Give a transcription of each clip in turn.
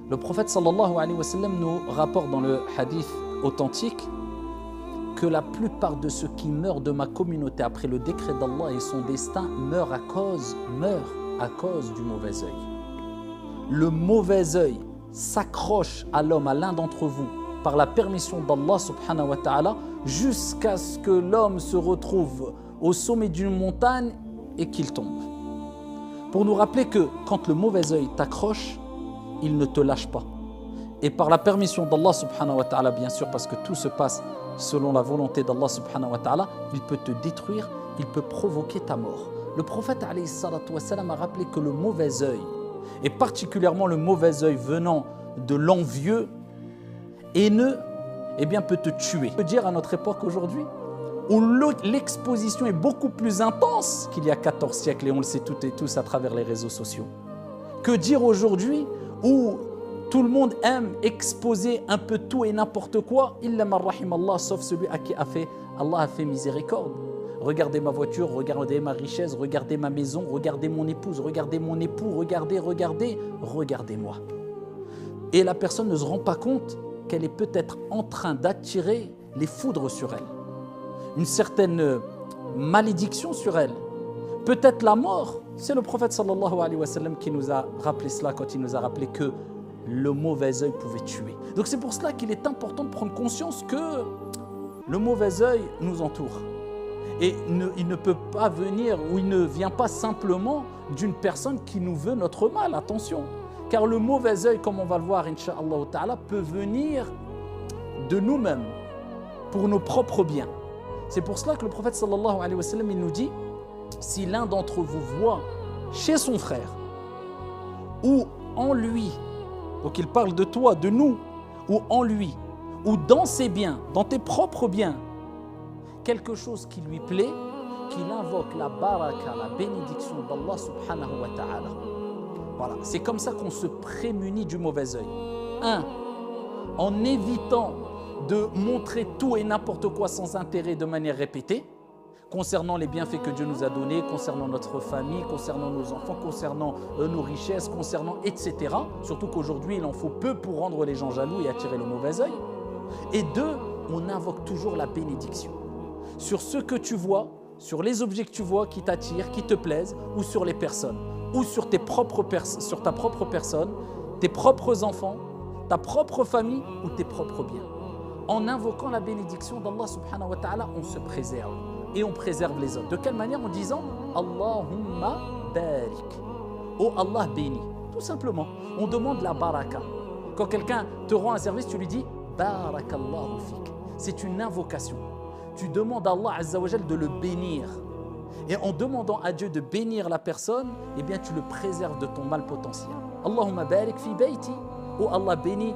Le prophète sallallahu alayhi wa sallam nous rapporte dans le hadith authentique que la plupart de ceux qui meurent de ma communauté après le décret d'Allah et son destin meurent à cause du mauvais œil. Le mauvais œil s'accroche à l'homme, à l'un d'entre vous, par la permission d'Allah subhanahu wa ta'ala, jusqu'à ce que l'homme se retrouve au sommet d'une montagne et qu'il tombe. Pour nous rappeler que quand le mauvais œil t'accroche, il ne te lâche pas. Et par la permission d'Allah subhanahu wa ta'ala, bien sûr, parce que tout se passe selon la volonté d'Allah subhanahu wa ta'ala, il peut te détruire, il peut provoquer ta mort. Le prophète alayhi salatu wa salam a rappelé que le mauvais œil, et particulièrement le mauvais œil venant de l'envieux, haineux, eh bien peut te tuer. On peut dire à notre époque aujourd'hui, où l'exposition est beaucoup plus intense qu'il y a 14 siècles, et on le sait toutes et tous à travers les réseaux sociaux. Que dire aujourd'hui où tout le monde aime exposer un peu tout et n'importe quoi, illa man rahim Allah, sauf celui à qui Allah a fait miséricorde. Regardez ma voiture, regardez ma richesse, regardez ma maison, regardez mon épouse, regardez mon époux, regardez-moi. Et la personne ne se rend pas compte qu'elle est peut-être en train d'attirer les foudres sur elle, une certaine malédiction sur elle, peut-être la mort. C'est le prophète sallallahu alayhi wa sallam qui nous a rappelé cela quand il nous a rappelé que le mauvais œil pouvait tuer. Donc c'est pour cela qu'il est important de prendre conscience que le mauvais œil nous entoure. Et il ne peut pas venir, ou il ne vient pas simplement d'une personne qui nous veut notre mal, attention. Car le mauvais œil, comme on va le voir, incha'Allah ta'ala, peut venir de nous-mêmes, pour nos propres biens. C'est pour cela que le prophète sallallahu alayhi wa sallam, il nous dit, si l'un d'entre vous voit chez son frère, ou en lui, donc il parle de toi, de nous, ou en lui, ou dans ses biens, dans tes propres biens, quelque chose qui lui plaît, qu'il invoque la baraka, la bénédiction d'Allah subhanahu wa ta'ala. Voilà, c'est comme ça qu'on se prémunit du mauvais œil. En évitant de montrer tout et n'importe quoi sans intérêt de manière répétée, concernant les bienfaits que Dieu nous a donnés, concernant notre famille, concernant nos enfants, concernant nos richesses, concernant etc. Surtout qu'aujourd'hui, il en faut peu pour rendre les gens jaloux et attirer le mauvais œil. Et deux, on invoque toujours la bénédiction. Sur ce que tu vois, sur les objets que tu vois qui t'attirent, qui te plaisent, ou sur les personnes, ou sur ta propre personne, tes propres enfants, ta propre famille ou tes propres biens. En invoquant la bénédiction d'Allah subhanahu wa ta'ala, on se préserve et on préserve les autres. De quelle manière? En disant Allahumma barik. Oh Allah bénis. Tout simplement. On demande la baraka. Quand quelqu'un te rend un service, tu lui dis barakallahu fik. C'est une invocation. Tu demandes à Allah azza wa jal de le bénir. Et en demandant à Dieu de bénir la personne, eh bien tu le préserves de ton mal potentiel. Allahumma barik fi bayti. Oh Allah bénis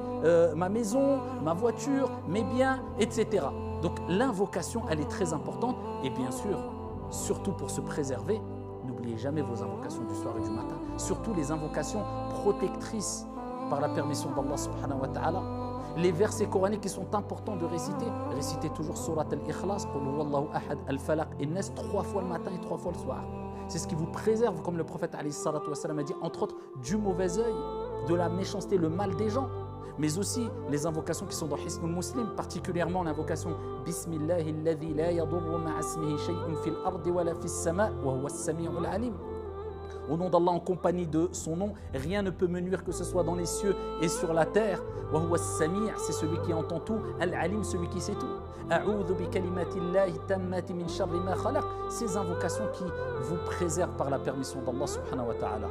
ma maison, ma voiture, mes biens, etc. Donc l'invocation, elle est très importante. Et bien sûr, surtout pour se préserver, n'oubliez jamais vos invocations du soir et du matin. Surtout les invocations protectrices par la permission d'Allah subhanahu wa ta'ala. Les versets coraniques qui sont importants de réciter. Récitez toujours Surat al-Ikhlas, Qul huwallahu ahad, al-Falaq, An-Nas 3 fois le matin et 3 fois le soir. C'est ce qui vous préserve, comme le prophète alayhi salatu wa salam a dit, entre autres, du mauvais œil, de la méchanceté, le mal des gens. Mais aussi les invocations qui sont dans Hisnul Muslim, particulièrement l'invocation Bismillahi alladhi la yadurru ma'a ismihi shay'un fil ardi wa la fis sama' wa huwa as-sami'ul alim. Au nom d'Allah, en compagnie de son nom, rien ne peut me nuire, que ce soit dans les cieux et sur la terre. Wa huwa as-sami', c'est celui qui entend tout. Al-alim, celui qui sait tout. A'udhu bi kalimatillahi tammati min sharri ma khalaq. Ces invocations qui vous préservent par la permission d'Allah subhanahu wa ta'ala.